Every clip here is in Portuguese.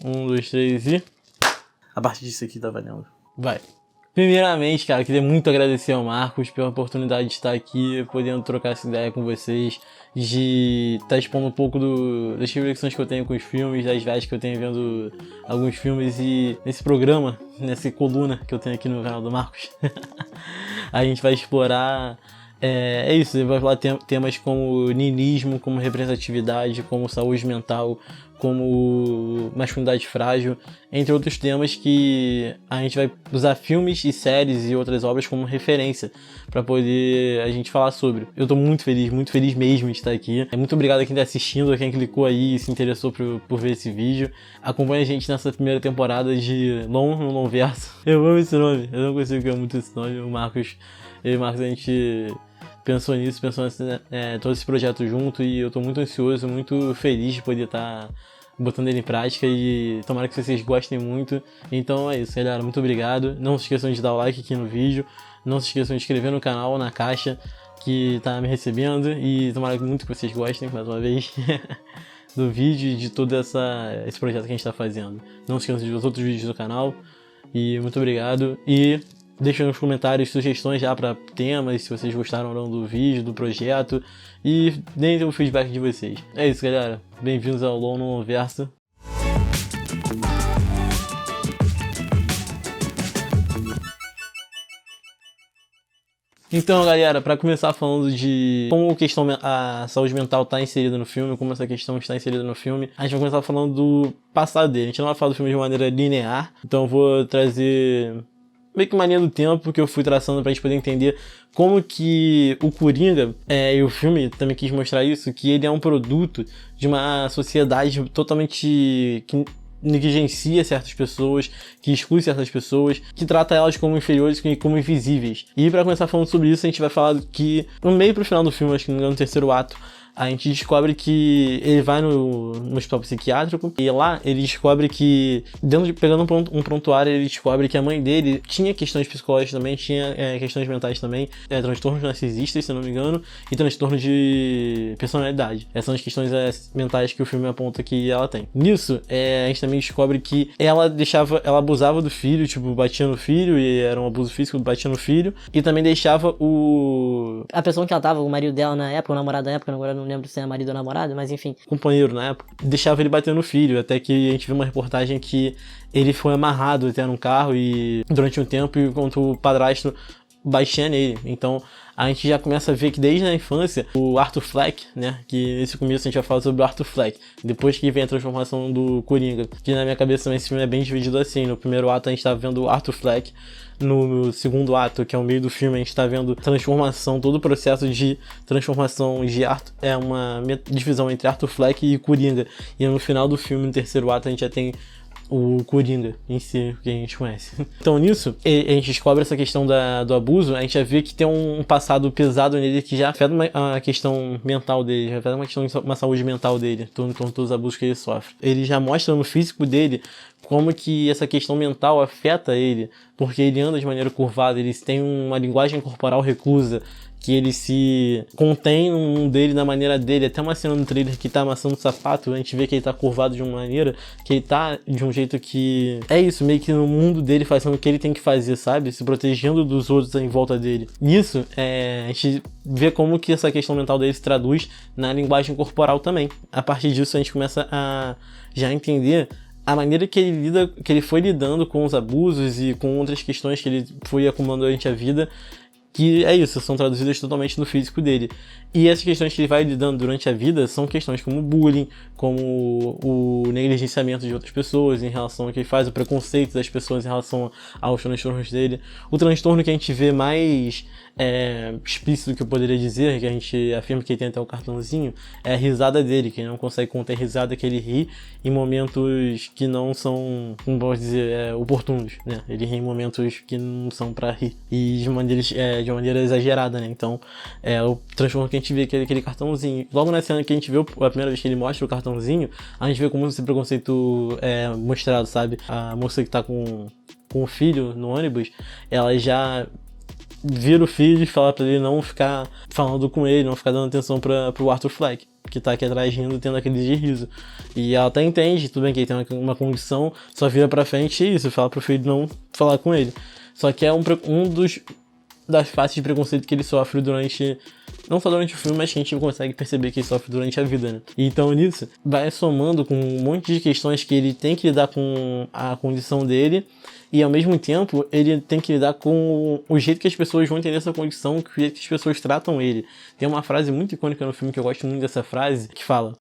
1, 2, 3 e... A partir disso aqui tá valendo. Vai. Primeiramente, cara, queria muito agradecer ao Marcos pela oportunidade de estar aqui, podendo trocar essa ideia com vocês, de estar expondo um pouco das reflexões que eu tenho com os filmes, das viagens que eu tenho vendo alguns filmes, e nesse programa, nessa coluna que eu tenho aqui no canal do Marcos, a gente vai explorar... É isso, ele vai falar temas como niilismo, como representatividade, como saúde mental, como masculinidade frágil, entre outros temas que a gente vai usar filmes e séries e outras obras como referência para poder a gente falar sobre. Eu tô muito feliz mesmo de estar aqui. Muito obrigado a quem tá assistindo, a quem clicou aí e se interessou por ver esse vídeo. Acompanha a gente nessa primeira temporada de Long no Longverso. Eu amo esse nome, eu não consigo criar muito esse nome. Eu e o Marcos, a gente... pensou todo esse projeto junto, e eu tô muito ansioso, muito feliz de poder estar botando ele em prática, e tomara que vocês gostem muito. Então é isso, galera, muito obrigado. Não se esqueçam de dar o like aqui no vídeo, não se esqueçam de inscrever no canal, na caixa que tá me recebendo, e tomara muito que vocês gostem, mais uma vez, do vídeo e de todo esse projeto que a gente tá fazendo. Não se esqueçam de ver os outros vídeos do canal, e muito obrigado, e deixem nos comentários sugestões já para temas, se vocês gostaram ou não do vídeo, do projeto, e deem o feedback de vocês. É isso, galera. Bem-vindos ao Long no Longverso. Então, galera, para começar falando de como a saúde mental está inserida no filme, como essa questão está inserida no filme, a gente vai começar falando do passado dele. A gente não vai falar do filme de maneira linear, então eu vou trazer meio que uma linha do tempo que eu fui traçando pra gente poder entender como que o Coringa, e o filme também quis mostrar isso, que ele é um produto de uma sociedade totalmente que negligencia certas pessoas, que exclui certas pessoas, que trata elas como inferiores e como invisíveis. E pra começar falando sobre isso, a gente vai falar que no meio pro final do filme, acho que no terceiro ato, a gente descobre que ele vai no hospital psiquiátrico, e lá ele descobre que, pegando um prontuário, ele descobre que a mãe dele tinha questões psicológicas também, tinha questões mentais também, transtornos narcisistas, se eu não me engano, e transtorno de personalidade. Essas são as questões mentais que o filme aponta que ela tem. Nisso, a gente também descobre que ela abusava do filho, tipo, batia no filho, e era um abuso físico, batia no filho, e também deixava a pessoa que ela tava, o marido dela na época, o namorado da época, agora não lembro se é marido ou namorado, mas enfim, companheiro na época, deixava ele bater no filho, até que a gente viu uma reportagem que ele foi amarrado até num carro e durante um tempo, enquanto o padrasto batia nele. Então a gente já começa a ver que desde a infância o Arthur Fleck, né, que nesse começo a gente vai falar sobre o Arthur Fleck, depois que vem a transformação do Coringa, que na minha cabeça também esse filme é bem dividido assim. No primeiro ato a gente tá vendo o Arthur Fleck, no segundo ato, que é o meio do filme, a gente tá vendo transformação, todo o processo de transformação de Arthur, é uma divisão entre Arthur Fleck e Coringa, e no final do filme, no terceiro ato, a gente já tem o Coringa em si, que a gente conhece. Então nisso, a gente descobre essa questão do abuso, a gente já vê que tem um passado pesado nele que já afeta a questão mental dele, já afeta uma saúde mental dele, todos os abusos que ele sofre. Ele já mostra no físico dele como que essa questão mental afeta ele, porque ele anda de maneira curvada, ele tem uma linguagem corporal reclusa, que ele se contém no mundo dele, na maneira dele. Até uma cena no trailer que tá amassando o sapato, a gente vê que ele tá curvado de uma maneira, que ele tá de um jeito que... é isso, meio que no mundo dele fazendo o que ele tem que fazer, sabe? Se protegendo dos outros em volta dele. Nisso, a gente vê como que essa questão mental dele se traduz na linguagem corporal também. A partir disso, a gente começa a já entender a maneira que ele foi lidando com os abusos e com outras questões que ele foi acumulando durante a vida, que é isso, são traduzidas totalmente no físico dele. E essas questões que ele vai lidando durante a vida são questões como bullying, como o negligenciamento de outras pessoas em relação ao que ele faz, o preconceito das pessoas em relação aos transtornos dele. O transtorno que a gente vê mais explícito, que eu poderia dizer, que a gente afirma que ele tem até o cartãozinho, é a risada dele, que ele não consegue conter a risada, que ele ri em momentos que não são, como posso dizer, oportunos, né? Ele ri em momentos que não são pra rir, e de maneira exagerada, né? Então, o transtorno que a gente vê que é aquele cartãozinho. Logo na cena que a gente vê, a primeira vez que ele mostra o cartãozinho, a gente vê como esse preconceito é mostrado, sabe? A moça que tá com o filho no ônibus, ela já vira o filho e fala pra ele não ficar falando com ele, não ficar dando atenção pro Arthur Fleck. que tá aqui atrás rindo, tendo aquele de riso. E ela até entende, tudo bem que ele tem uma condição, só vira pra frente e é isso, fala pro filho não falar com ele. Só que é das faces de preconceito que ele sofre durante, não só durante o filme, mas que a gente consegue perceber que ele sofre durante a vida, né? Então nisso, vai somando com um monte de questões que ele tem que lidar com a condição dele, e ao mesmo tempo ele tem que lidar com o jeito que as pessoas vão entender essa condição, o jeito que as pessoas tratam ele. Tem uma frase muito icônica no filme que eu gosto muito dessa frase, que fala: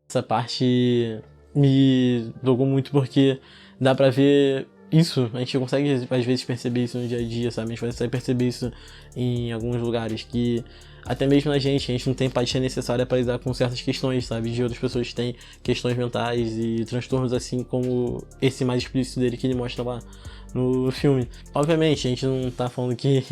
essa parte me tocou muito porque dá pra ver isso, a gente consegue às vezes perceber isso no dia a dia, sabe? A gente consegue perceber isso em alguns lugares, que até mesmo a gente não tem empatia necessária para lidar com certas questões, sabe? De outras pessoas que têm questões mentais e transtornos assim como esse mais explícito dele que ele mostra lá no filme. Obviamente, a gente não tá falando que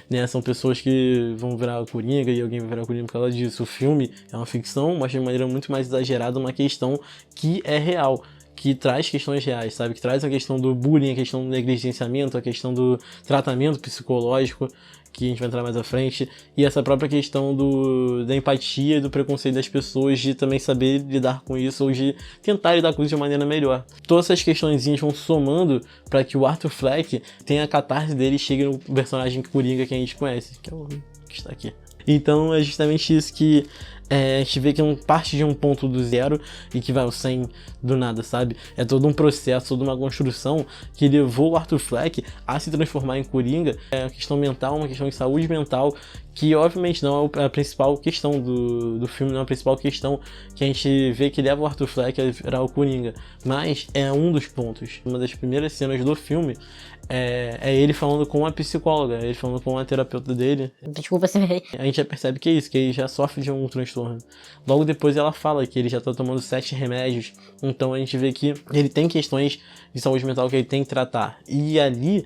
né, são pessoas que vão virar Coringa e alguém vai virar Coringa por causa disso. O filme é uma ficção, mas de maneira muito mais exagerada, uma questão que é real, que traz questões reais, sabe? Que traz a questão do bullying, a questão do negligenciamento, a questão do tratamento psicológico, que a gente vai entrar mais à frente, e essa própria questão da empatia e do preconceito das pessoas, de também saber lidar com isso, ou de tentar lidar com isso de uma maneira melhor. Todas essas questõezinhas vão somando para que o Arthur Fleck tenha a catarse dele e chegue no personagem Coringa que a gente conhece, que é o que está aqui. Então é justamente isso que a gente vê que parte de um ponto do zero e que vai ao 100 do nada, sabe? É todo um processo, toda uma construção que levou o Arthur Fleck a se transformar em Coringa. É uma questão mental, uma questão de saúde mental, que obviamente não é a principal questão do filme, não é a principal questão que a gente vê que leva o Arthur Fleck a virar o Coringa, mas é um dos pontos. Uma das primeiras cenas do filme é ele falando com a psicóloga, ele falando com a terapeuta dele. Desculpa se me... A gente já percebe que é isso, que ele já sofre de um transtorno. Logo depois ela fala que ele já tá tomando 7 remédios, então a gente vê que ele tem questões de saúde mental que ele tem que tratar. E ali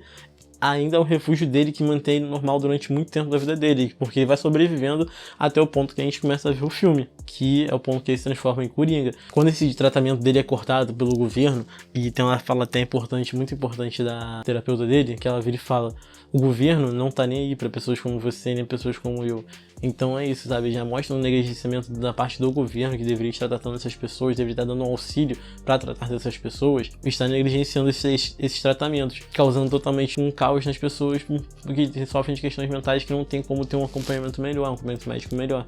ainda é o refúgio dele que mantém ele normal durante muito tempo da vida dele, porque ele vai sobrevivendo até o ponto que a gente começa a ver o filme, que é o ponto que ele se transforma em Coringa. Quando esse tratamento dele é cortado pelo governo, e tem uma fala até importante, muito importante da terapeuta dele, que ela vira e fala: o governo não tá nem aí pra pessoas como você, nem pessoas como eu. Então é isso, sabe? Já mostra um negligenciamento da parte do governo, que deveria estar tratando essas pessoas, deveria estar dando um auxílio para tratar dessas pessoas, e está negligenciando esses tratamentos, causando totalmente um caos nas pessoas que sofrem de questões mentais, que não tem como ter um acompanhamento melhor, um acompanhamento médico melhor.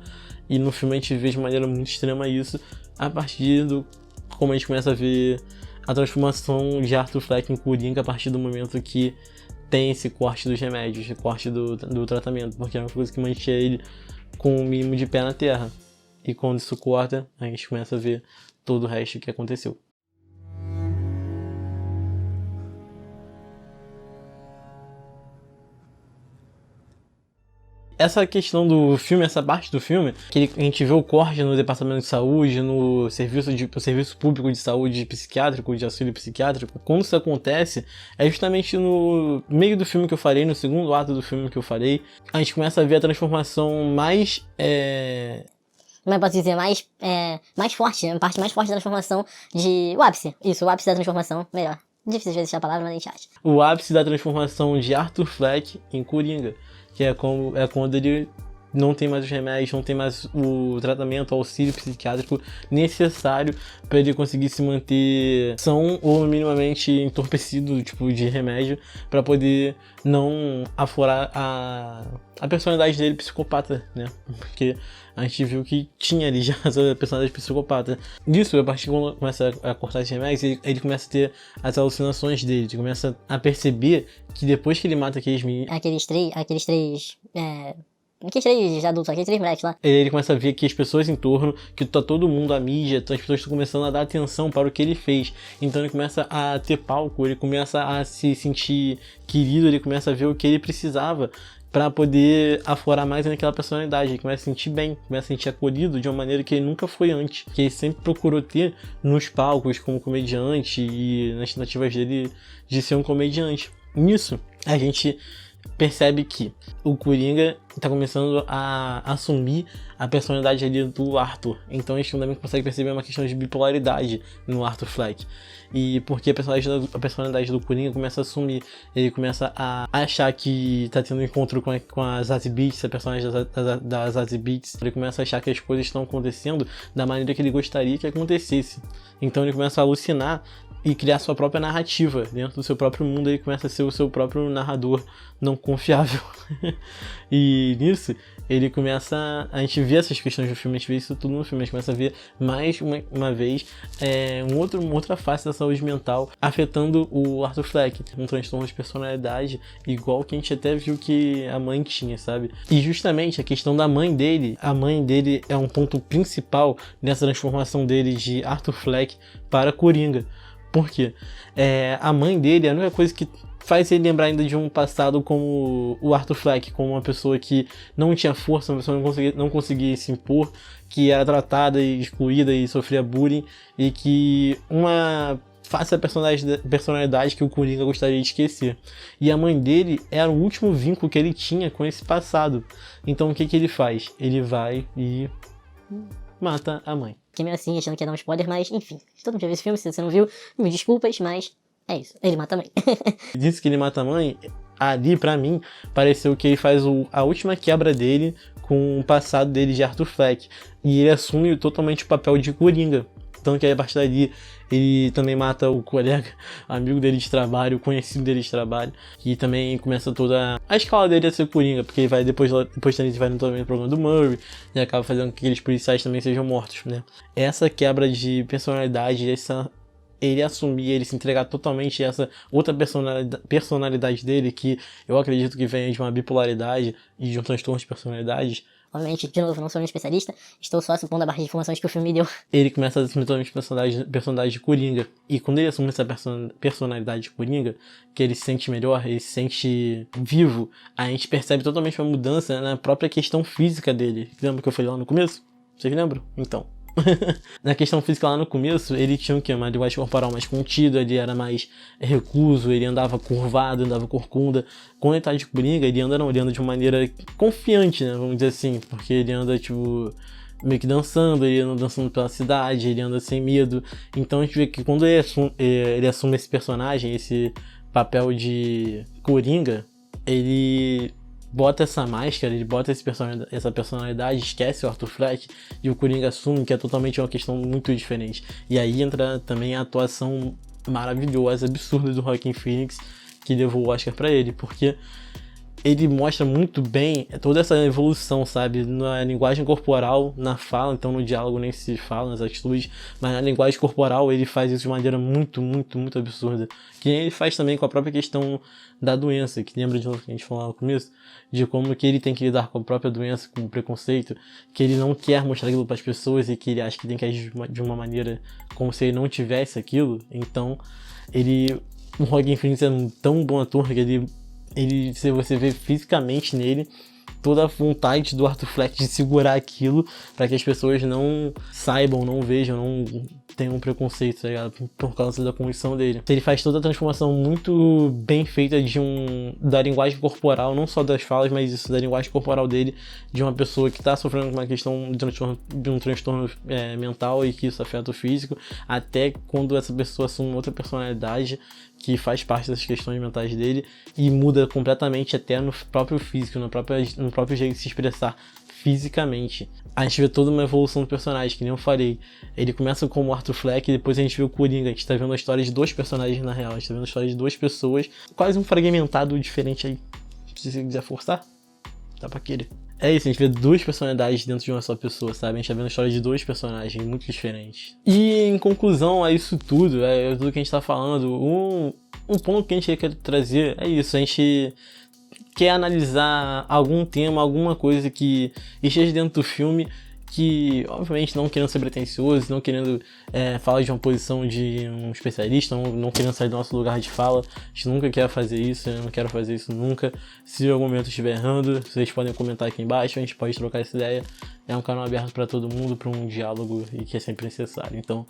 E no filme a gente vê de maneira muito extrema isso, a partir do como a gente começa a ver a transformação de Arthur Fleck em Coringa a partir do momento que tem esse corte dos remédios, esse corte do tratamento, porque é uma coisa que mantinha ele com o mínimo de pé na terra. E quando isso corta, a gente começa a ver todo o resto que aconteceu. Essa questão do filme, essa parte do filme, que a gente vê o corte no departamento de saúde, no serviço público de saúde psiquiátrico, de auxílio psiquiátrico, quando isso acontece, é justamente no meio do filme que eu falei, no segundo ato do filme que eu falei, a gente começa a ver a transformação mais... Como eu posso dizer, mais forte, a parte mais forte da transformação o ápice. Isso, o ápice da transformação, melhor. Difícil de vezes a palavra, mas a gente acha. O ápice da transformação de Arthur Fleck em Coringa, que é quando ele não tem mais os remédios, não tem mais o tratamento, o auxílio psiquiátrico necessário para ele conseguir se manter são ou minimamente entorpecido, tipo, de remédio, para poder não aflorar a personalidade dele psicopata, né? Porque a gente viu que tinha ali já essa personalidade psicopata. Isso, a partir quando começa a cortar esses remédios, ele começa a ter as alucinações dele, ele começa a perceber que depois que ele mata aqueles meninos... Aqueles três adultos, aqueles 3 moleques lá. Ele começa a ver que as pessoas em torno, que tá todo mundo, a mídia, as pessoas estão começando a dar atenção para o que ele fez. Então ele começa a ter palco, ele começa a se sentir querido, ele começa a ver o que ele precisava para poder aflorar mais naquela personalidade. Ele começa a sentir bem, começa a sentir acolhido de uma maneira que ele nunca foi antes, que ele sempre procurou ter nos palcos como comediante e nas tentativas dele de ser um comediante. Nisso, a gente percebe que o Coringa tá começando a assumir a personalidade ali do Arthur. Então a gente também consegue perceber uma questão de bipolaridade no Arthur Fleck. E porque a personalidade do Coringa começa a assumir. Ele começa a achar que tá tendo um encontro com a Zazie Beetz, a personagem da Zazie Beetz. Ele começa a achar que as coisas estão acontecendo da maneira que ele gostaria que acontecesse. Então ele começa a alucinar e criar sua própria narrativa dentro do seu próprio mundo. Ele começa a ser o seu próprio narrador não confiável. E nisso ele começa a gente vê essas questões do filme, a gente vê isso tudo no filme, a gente começa a ver mais uma vez uma outra face da saúde mental afetando o Arthur Fleck, um transtorno de personalidade igual que a gente até viu que a mãe tinha, sabe? E justamente a questão da mãe dele, a mãe dele é um ponto principal nessa transformação dele de Arthur Fleck para Coringa. Por quê? A mãe dele é a única coisa que faz ele lembrar ainda de um passado como o Arthur Fleck, como uma pessoa que não tinha força, uma pessoa que não conseguia se impor, que era tratada e excluída e sofria bullying, e que uma face da personalidade que o Coringa gostaria de esquecer. E a mãe dele era o último vínculo que ele tinha com esse passado. Então o que ele faz? Ele vai e mata a mãe. Fiquei meio assim, achando que ia dar um spoiler, mas enfim. Todo mundo já viu esse filme, se você não viu, me desculpas, mas é isso. Ele mata a mãe. Disse que ele mata a mãe, ali pra mim, pareceu que ele faz a última quebra dele com o passado dele de Arthur Fleck. E ele assume totalmente o papel de Coringa. Tanto que aí, a partir dali, ele também mata o colega, amigo dele de trabalho, conhecido dele de trabalho. E também começa toda a escala dele a ser Coringa, porque ele vai depois ele vai no programa do Murray e acaba fazendo com que aqueles policiais também sejam mortos, né? Essa quebra de personalidade, ele assumir, ele se entregar totalmente a essa outra personalidade dele, que eu acredito que venha de uma bipolaridade e de um transtorno de personalidade. Obviamente, de novo, não sou um especialista, estou só supondo a barra de informações que o filme me deu. Ele começa a assumir totalmente personalidade de Coringa. E quando ele assume essa personalidade de Coringa, que ele se sente melhor, ele se sente vivo, a gente percebe totalmente uma mudança na própria questão física dele. Lembra que eu falei lá no começo? Vocês lembram? Então. Na questão física lá no começo, ele tinha o quê? Uma linguagem corporal mais contida, ele era mais recuso, ele andava curvado, andava corcunda. Quando ele tá de Coringa, ele anda de uma maneira confiante, né? Vamos dizer assim, porque ele anda, tipo, meio que dançando, ele anda dançando pela cidade, ele anda sem medo. Então a gente vê que quando ele assume esse personagem, esse papel de Coringa, ele bota essa máscara, ele bota essa personalidade, esquece o Arthur Fleck e o Coringa assume que é totalmente uma questão muito diferente. E aí entra também a atuação maravilhosa, absurda do Joaquin Phoenix, que levou o Oscar pra ele, porque ele mostra muito bem toda essa evolução, sabe? Na linguagem corporal, na fala, então no diálogo nem se fala, nas atitudes, mas na linguagem corporal ele faz isso de maneira muito, muito, muito absurda. Que ele faz também com a própria questão da doença, que lembra de novo que a gente falou no começo, de como que ele tem que lidar com a própria doença, com o preconceito, que ele não quer mostrar aquilo para as pessoas e que ele acha que tem que agir de uma maneira como se ele não tivesse aquilo. Então, o Joaquin Phoenix é um tão bom ator que se você vê fisicamente nele toda a vontade do Arthur Fleck de segurar aquilo para que as pessoas não saibam, não vejam, não tenham um preconceito, tá ligado? Por causa da condição dele. Ele faz toda a transformação muito bem feita da linguagem corporal, não só das falas, mas isso, da linguagem corporal dele, de uma pessoa que tá sofrendo com uma questão de um transtorno mental e que isso afeta o físico, até quando essa pessoa assume outra personalidade que faz parte das questões mentais dele e muda completamente até no próprio físico, no próprio jeito de se expressar fisicamente. A gente vê toda uma evolução do personagem, que nem eu falei. Ele começa como Arthur Fleck e depois a gente vê o Coringa. A gente tá vendo a história de dois personagens na real. A gente tá vendo a história de duas pessoas, quase um fragmentado diferente aí. Se você quiser forçar, dá pra querer. É isso, a gente vê duas personalidades dentro de uma só pessoa, sabe? A gente tá vendo a história de dois personagens muito diferentes. E em conclusão a isso tudo, tudo que a gente tá falando, um ponto que a gente quer trazer é isso. A gente quer analisar algum tema, alguma coisa que esteja dentro do filme, que obviamente não querendo ser pretencioso, não querendo falar de uma posição de um especialista, não querendo sair do nosso lugar de fala. A gente nunca quer fazer isso, eu não quero fazer isso nunca. Se em algum momento estiver errando, vocês podem comentar aqui embaixo, a gente pode trocar essa ideia. É um canal aberto para todo mundo, para um diálogo e que é sempre necessário. Então,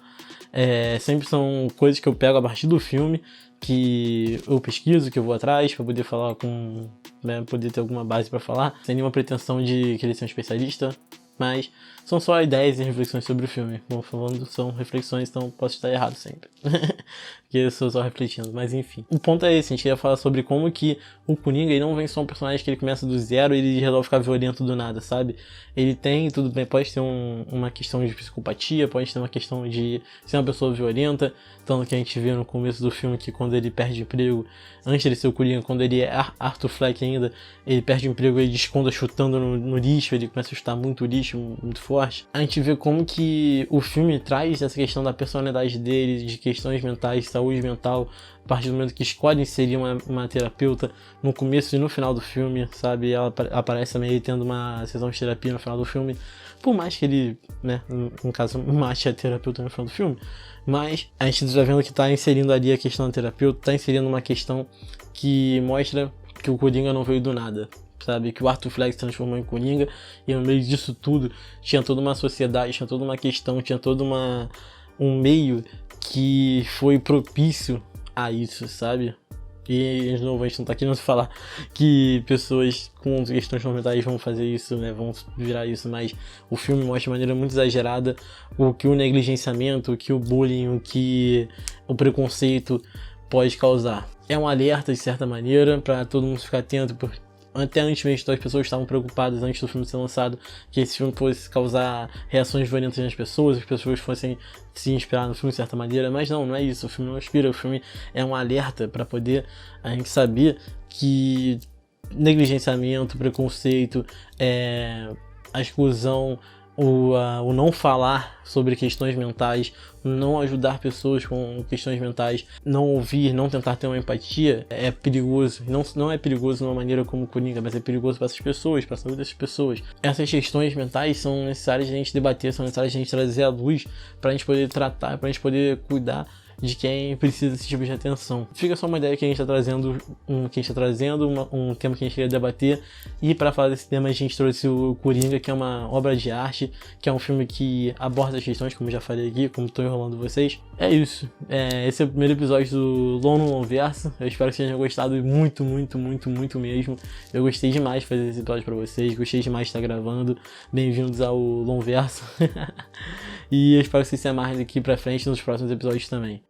sempre são coisas que eu pego a partir do filme, que eu pesquiso, que eu vou atrás para poder falar com né, poder ter alguma base pra falar, sem nenhuma pretensão de querer ser um especialista, mas são só ideias e reflexões sobre o filme. Bom, falando, são reflexões, então posso estar errado sempre. Porque eu sou só refletindo, mas enfim. O ponto é esse, a gente queria falar sobre como que o Coringa ele não vem só um personagem que ele começa do zero e ele resolve ficar violento do nada, sabe? Ele tem, tudo bem, pode ter uma questão de psicopatia, pode ter uma questão de ser uma pessoa violenta, tanto que a gente vê no começo do filme que quando ele perde emprego, antes de ser o Coringa, quando ele é Arthur Fleck ainda, ele perde emprego, ele desconta chutando no lixo, ele começa a chutar muito lixo, muito forte. A gente vê como que o filme traz essa questão da personalidade dele, de questões mentais, saúde mental, a partir do momento que escolhe inserir uma terapeuta no começo e no final do filme, sabe? Ela aparece também ele tendo uma sessão de terapia no final do filme, por mais que ele, né, no caso, mate a terapeuta no final do filme, mas a gente tá vendo que tá inserindo ali a questão da terapeuta, tá inserindo uma questão que mostra que o Coringa não veio do nada, sabe? Que o Arthur Fleck se transformou em Coringa e no meio disso tudo tinha toda uma sociedade, tinha toda uma questão, tinha todo um meio que foi propício a isso, sabe? E, de novo, a gente não tá querendo falar que pessoas com questões mentais vão fazer isso, né? Vão virar isso, mas o filme mostra de maneira muito exagerada o que o negligenciamento, o que o bullying, o que o preconceito pode causar. É um alerta, de certa maneira, para todo mundo ficar atento, porque até antes mesmo as pessoas estavam preocupadas antes do filme ser lançado que esse filme fosse causar reações violentas nas pessoas, as pessoas fossem se inspirar no filme de certa maneira, mas não é isso, o filme não inspira, o filme é um alerta para poder a gente saber que negligenciamento, preconceito, a exclusão, o não falar sobre questões mentais, não ajudar pessoas com questões mentais, não ouvir, não tentar ter uma empatia, é perigoso. Não é perigoso de uma maneira como o Coringa, mas é perigoso para essas pessoas, para a saúde dessas pessoas. Essas questões mentais são necessárias de a gente debater, são necessárias de a gente trazer à luz para a gente poder tratar, para a gente poder cuidar de quem precisa desse tipo de atenção. Fica só uma ideia que a gente está trazendo, um tema que a gente queria debater, e para falar desse tema a gente trouxe o Coringa, que é uma obra de arte, que é um filme que aborda as questões, como já falei aqui, como estou enrolando vocês. É isso, esse é o primeiro episódio do Lono Lonverso, eu espero que vocês tenham gostado muito, muito, muito, muito mesmo. Eu gostei demais de fazer esse episódio para vocês, gostei demais de estar gravando. Bem-vindos ao Lonverso. E eu espero que vocês se amarrem daqui pra frente nos próximos episódios também.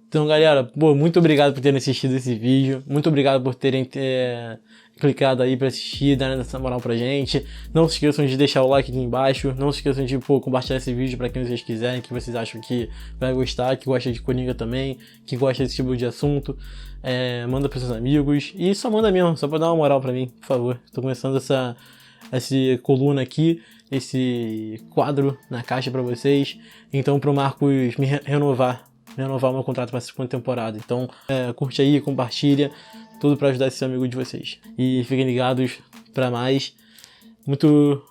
Então, galera, muito obrigado por terem assistido esse vídeo. Muito obrigado por terem clicado aí pra assistir, dando essa moral pra gente. Não se esqueçam de deixar o like aqui embaixo. Não se esqueçam de compartilhar esse vídeo pra quem vocês quiserem, que vocês acham que vai gostar, que gosta de Coringa também, que gosta desse tipo de assunto. Manda pros seus amigos. E só manda mesmo, só pra dar uma moral pra mim, por favor. Tô começando essa coluna aqui, esse quadro na caixa pra vocês. Então, pro Marcos me renovar o meu contrato para a segunda temporada. Então, curte aí, compartilha, tudo para ajudar esse amigo de vocês. E fiquem ligados para mais. Muito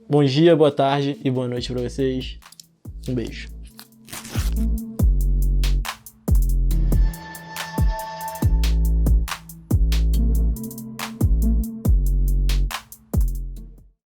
bom dia, boa tarde e boa noite para vocês. Um beijo.